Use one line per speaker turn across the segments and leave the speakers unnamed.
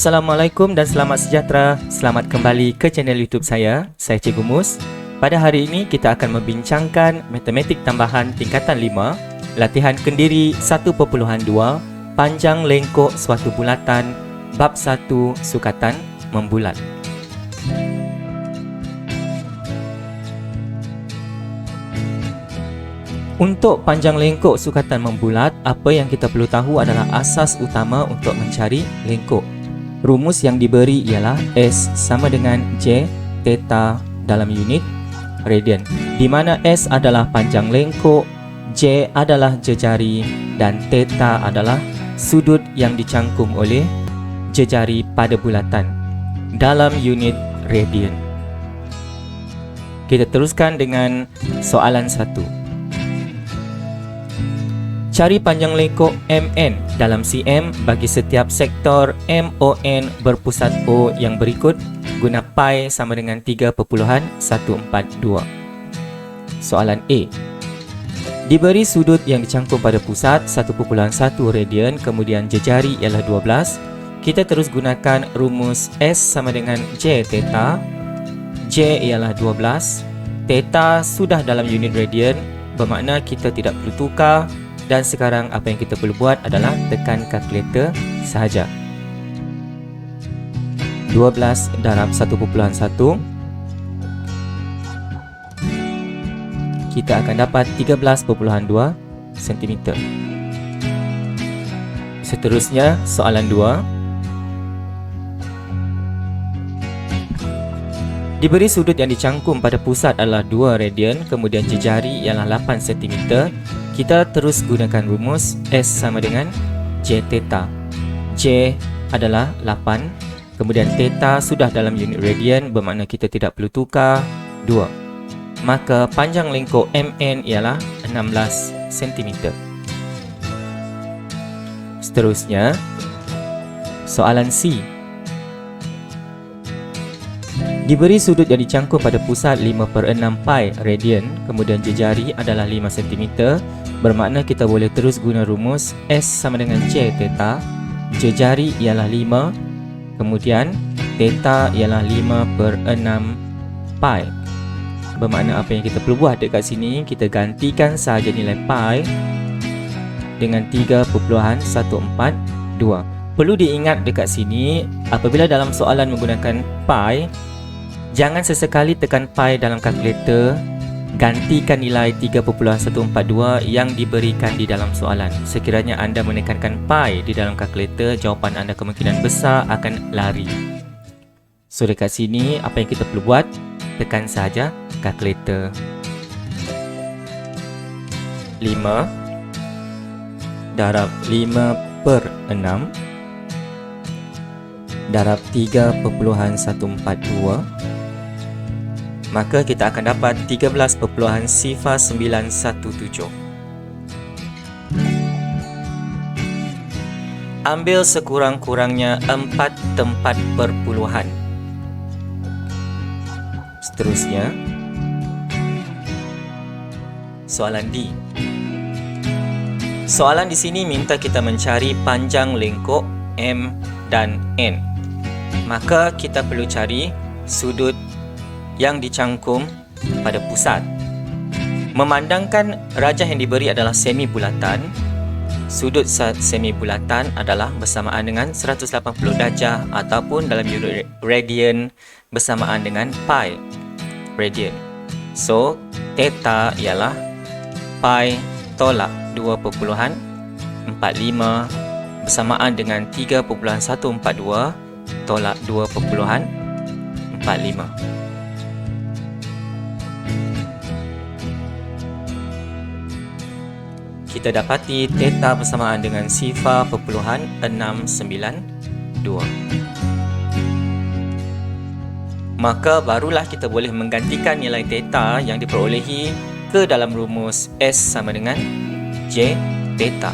Assalamualaikum dan selamat sejahtera. Selamat kembali ke channel YouTube saya Cikgu Mus. Pada hari ini kita akan membincangkan matematik tambahan tingkatan 5, latihan kendiri 1.2, panjang lengkok suatu bulatan, bab 1 sukatan membulat. Untuk panjang lengkok sukatan membulat, apa yang kita perlu tahu adalah asas utama untuk mencari lengkok. Rumus yang diberi ialah S sama dengan J theta dalam unit radian, di mana S adalah panjang lengkok, J adalah jejari dan theta adalah sudut yang dicangkum oleh jejari pada bulatan dalam unit radian. Kita teruskan dengan soalan 1. Cari panjang lengkok MN dalam cm bagi setiap sektor MON berpusat O yang berikut guna pi sama dengan 3.142. Soalan A. Diberi sudut yang dicangkum pada pusat 1.1 radian, kemudian jejari ialah 12. Kita terus gunakan rumus S sama dengan J theta. J ialah 12. Theta sudah dalam unit radian, bermakna kita tidak perlu tukar. Dan sekarang apa yang kita perlu buat adalah tekan kalkulator sahaja. 12 darab 1.1, kita akan dapat 13.2 cm. Seterusnya soalan 2. Diberi sudut yang dicangkum pada pusat adalah 2 radian, kemudian jejari ialah 8 cm. Kita terus gunakan rumus S sama dengan J theta. J adalah 8, kemudian theta sudah dalam unit radian, bermakna kita tidak perlu tukar 2. Maka panjang lengkok MN ialah 16 cm. Seterusnya, soalan C. Diberi sudut yang dicangkum pada pusat 5/6 pi radian, kemudian jejari adalah 5 cm, bermakna kita boleh terus guna rumus S sama dengan J theta. Jejari ialah 5, kemudian theta ialah 5/6 pi. Bermakna apa yang kita perlu buat dekat sini, kita gantikan sahaja nilai pi dengan 3.142. Perlu diingat dekat sini, apabila dalam soalan menggunakan pi, jangan sesekali tekan pi dalam kalkulator, gantikan nilai 3.142 yang diberikan di dalam soalan. Sekiranya anda menekankan pi di dalam kalkulator, jawapan anda kemungkinan besar akan lari. So dekat sini, apa yang kita perlu buat? Tekan sahaja kalkulator. 5 darab 5/6 darab 3.142, maka kita akan dapat 13.917. Ambil sekurang-kurangnya 4 tempat perpuluhan. Seterusnya, soalan D. Soalan di sini minta kita mencari panjang lengkok M dan N. Maka kita perlu cari sudut yang dicangkum pada pusat. Memandangkan rajah yang diberi adalah semi bulatan, sudut semi bulatan adalah bersamaan dengan 180 darjah ataupun dalam unit radian bersamaan dengan pi radian. So, theta ialah pi tolak 2.45 bersamaan dengan 3.142 tolak 2.45. Kita dapati theta bersamaan dengan 0.692. Maka barulah kita boleh menggantikan nilai theta yang diperolehi ke dalam rumus S sama dengan J theta.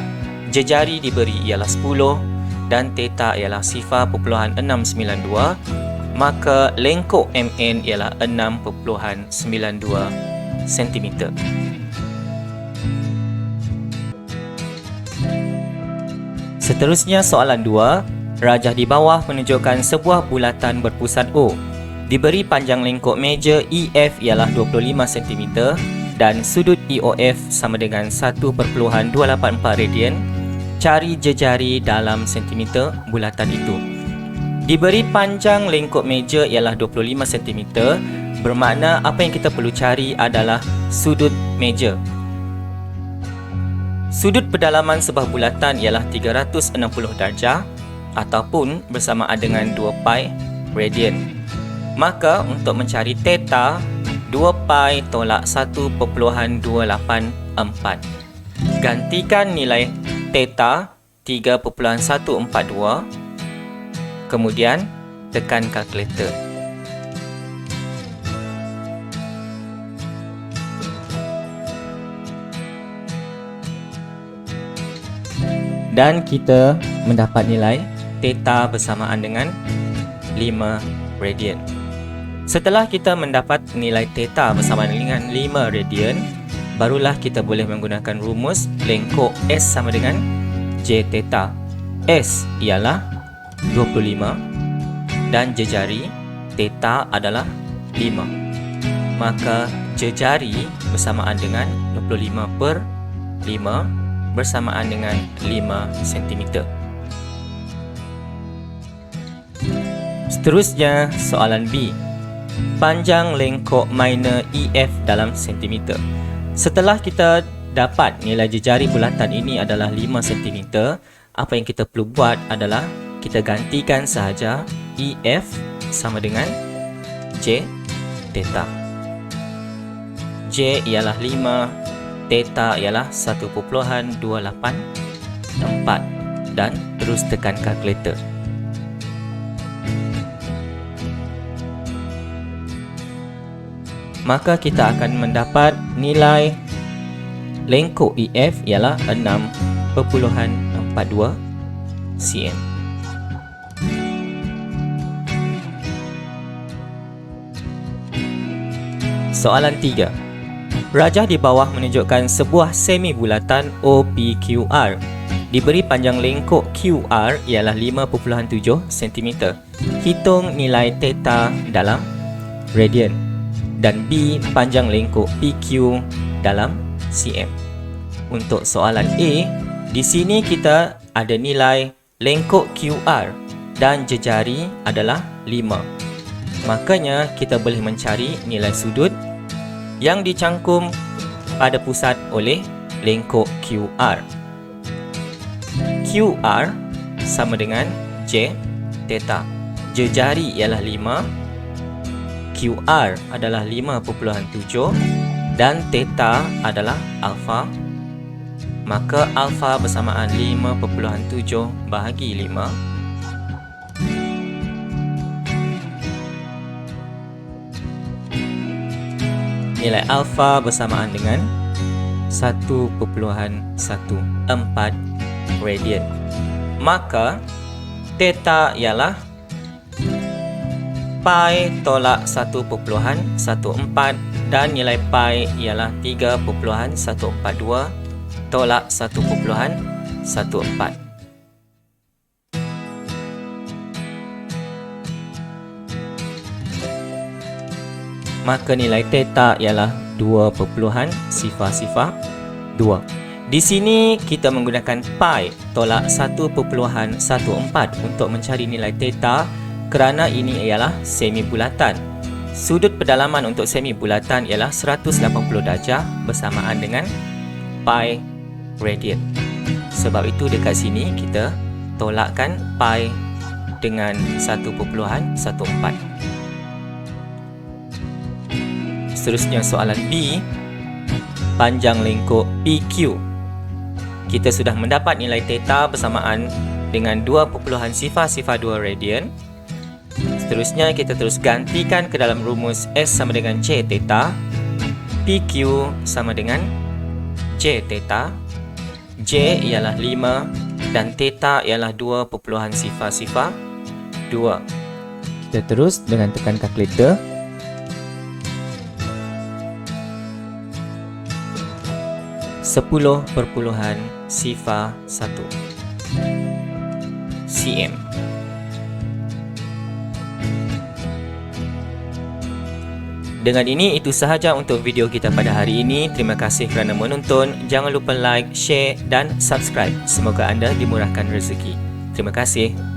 Jejari diberi ialah 10 dan theta ialah 0.692, maka lengkok MN ialah 6.92 cm. Seterusnya soalan 2. Rajah di bawah menunjukkan sebuah bulatan berpusat O. Diberi panjang lengkuk meja EF ialah 25 cm dan sudut EOF sama dengan 1.284 radian. Cari jejari dalam sentimeter bulatan itu. Diberi panjang lengkuk meja ialah 25 cm, bermakna apa yang kita perlu cari adalah sudut meja. Sudut pedalaman sebuah bulatan ialah 360 darjah ataupun bersamaan dengan 2 pi radian. Maka untuk mencari theta, 2 pi tolak 1.284. Gantikan nilai theta 3.142. Kemudian tekan kalkulator. Dan kita mendapat nilai theta bersamaan dengan 5 radian. Setelah kita mendapat nilai theta bersamaan dengan 5 radian, barulah kita boleh menggunakan rumus lengkuk S sama dengan J theta. S ialah 25 dan jejari theta adalah 5. Maka jejari bersamaan dengan 25/5 bersamaan dengan 5 cm. Seterusnya soalan B. Panjang lengkuk minor EF dalam sentimeter. Setelah kita dapat nilai jejari bulatan ini adalah 5 cm, apa yang kita perlu buat adalah kita gantikan sahaja EF sama dengan J theta. J ialah 5, theta ialah 1.284 dan terus tekan kalkulator. Maka kita akan mendapat nilai lengkuk EF ialah 6.42 cm. Soalan 3. Rajah di bawah menunjukkan sebuah semi bulatan OPQR. Diberi panjang lengkuk QR ialah 5.7 cm. Hitung nilai theta dalam radian. Dan B, panjang lengkuk PQ dalam cm. Untuk soalan A, di sini kita ada nilai lengkuk QR dan jejari adalah 5. Makanya kita boleh mencari nilai sudut yang dicangkum pada pusat oleh lengkuk QR. QR sama dengan J theta. Jejari ialah 5, QR adalah 5.7 dan theta adalah alfa. Maka alfa bersamaan 5.7 bahagi 5. Nilai alfa bersamaan dengan 1.14 radian. Maka theta ialah pi tolak 1.14 dan nilai pi ialah 3.142 tolak 1.14. Maka nilai theta ialah 2.002. Di sini kita menggunakan pi tolak 1.14 untuk mencari nilai theta kerana ini ialah semi bulatan. Sudut pedalaman untuk semi bulatan ialah 180 darjah bersamaan dengan pi radian. Sebab itu dekat sini kita tolakkan pi dengan 1.14. Seterusnya soalan B, panjang lengkuk PQ. Kita sudah mendapat nilai theta bersamaan dengan 2.002 radian. Seterusnya kita terus gantikan ke dalam rumus S sama dengan J theta. PQ sama dengan J theta. J ialah 5 dan theta ialah 2.002. Kita terus dengan tekan kalkulator. cm. Dengan ini, itu sahaja untuk video kita pada hari ini. Terima kasih kerana menonton. Jangan lupa like, share dan subscribe. Semoga anda dimurahkan rezeki. Terima kasih.